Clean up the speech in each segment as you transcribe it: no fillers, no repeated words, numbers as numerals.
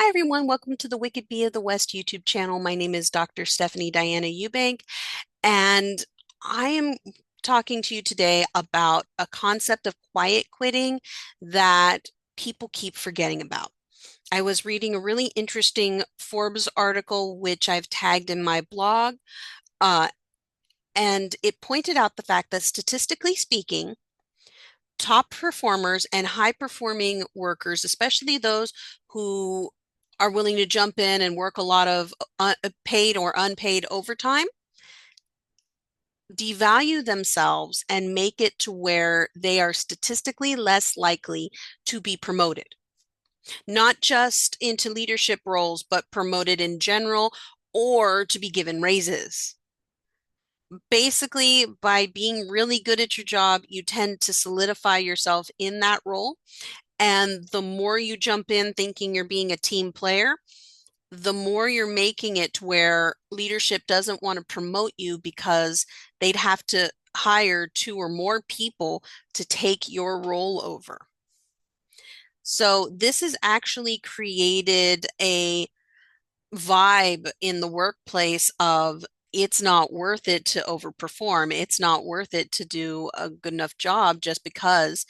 Hi, everyone. Welcome to the Wicked Bee of the West YouTube channel. My name is Dr. Stephanie Diana Eubank, and I am talking to you today about a concept of quiet quitting that people keep forgetting about. I was reading a really interesting Forbes article, which I've tagged in my blog, uh, and it pointed out the fact that statistically speaking, top performers and high performing workers, especially those who are willing to jump in and work a lot of paid or unpaid overtime, devalue themselves and make it to where they are statistically less likely to be promoted, not just into leadership roles, but promoted in general or to be given raises. Basically, by being really good at your job, you tend to solidify yourself in that role. And the more you jump in thinking you're being a team player, the more you're making it to where leadership doesn't want to promote you because they'd have to hire two or more people to take your role over. So this has actually created a vibe in the workplace of it's not worth it to overperform. It's not worth it to do a good enough job just because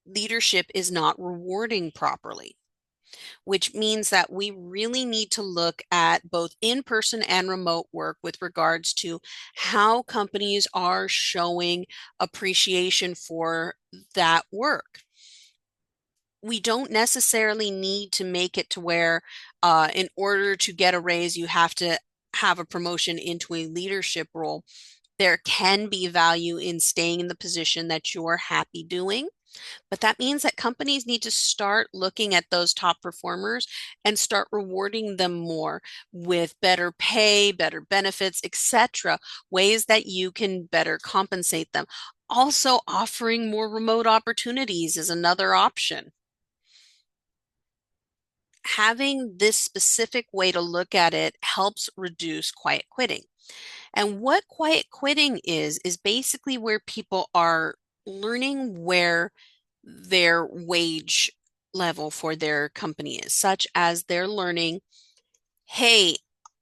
leadership is not rewarding properly, which means that we really need to look at both in-person and remote work with regards to how companies are showing appreciation for that work. We don't necessarily need to make it to where in order to get a raise, you have to have a promotion into a leadership role. There can be value in staying in the position that you're happy doing. But that means that companies need to start looking at those top performers and start rewarding them more with better pay, better benefits, etc., ways that you can better compensate them. Also, offering more remote opportunities is another option. Having this specific way to look at it helps reduce quiet quitting. And what quiet quitting is basically where people are learning where their wage level for their company is, such as they're learning, hey,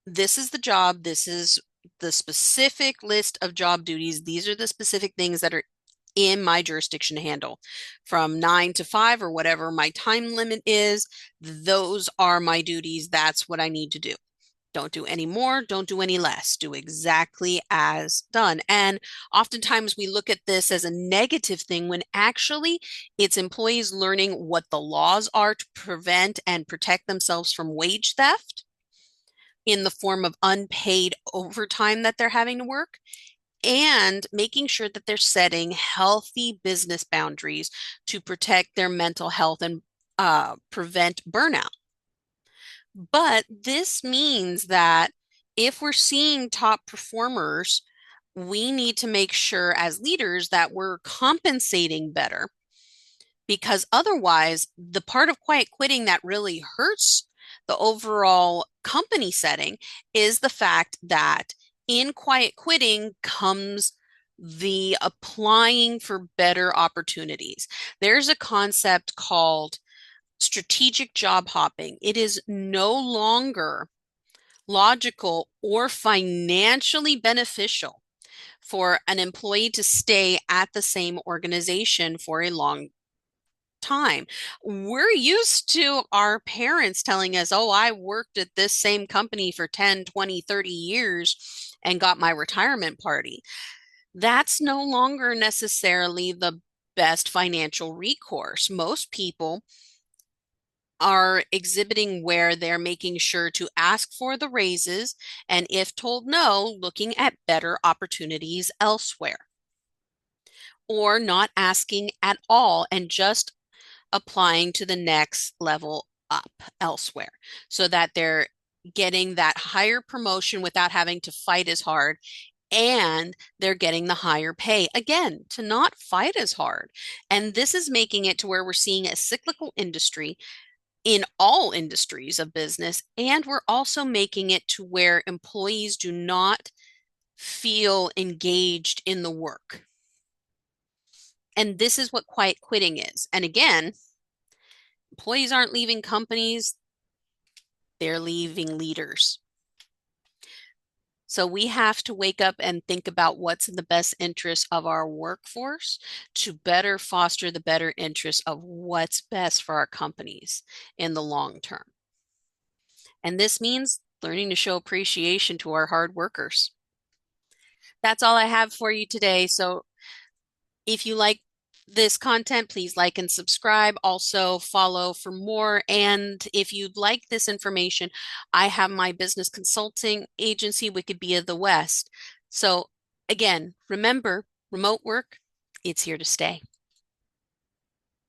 this is the job, this is the specific list of job duties, these are the specific things that are in my jurisdiction to handle from 9 to 5 or whatever my time limit is. Those are my duties. That's what I need to do. Don't do any more, don't do any less. Do exactly as done. And oftentimes we look at this as a negative thing when actually it's employees learning what the laws are to prevent and protect themselves from wage theft in the form of unpaid overtime that they're having to work, and making sure that they're setting healthy business boundaries to protect their mental health and prevent burnout. But this means that if we're seeing top performers, we need to make sure as leaders that we're compensating better, because otherwise, the part of quiet quitting that really hurts the overall company setting is the fact that in quiet quitting comes the applying for better opportunities. There's a concept called strategic job hopping. It is no longer logical or financially beneficial for an employee to stay at the same organization for a long time. We're used to our parents telling us, oh, I worked at this same company for 10, 20, 30 years and got my retirement party. That's no longer necessarily the best financial recourse. Most people are exhibiting where they're making sure to ask for the raises, and if told no, looking at better opportunities elsewhere, or not asking at all and just applying to the next level up elsewhere so that they're getting that higher promotion without having to fight as hard, and they're getting the higher pay again to not fight as hard. And this is making it to where we're seeing a cyclical industry in all industries of business. And we're also making it to where employees do not feel engaged in the work. And this is what quiet quitting is. And again, employees aren't leaving companies. they're leaving leaders. So we have to wake up and think about what's in the best interest of our workforce to better foster the better interest of what's best for our companies in the long term. And this means learning to show appreciation to our hard workers. That's all I have for you today. So if you like this content, please like and subscribe. Also, follow for more. And if you'd like this information, I have my business consulting agency, Wikipedia of the West. So, again, remember remote work, it's here to stay.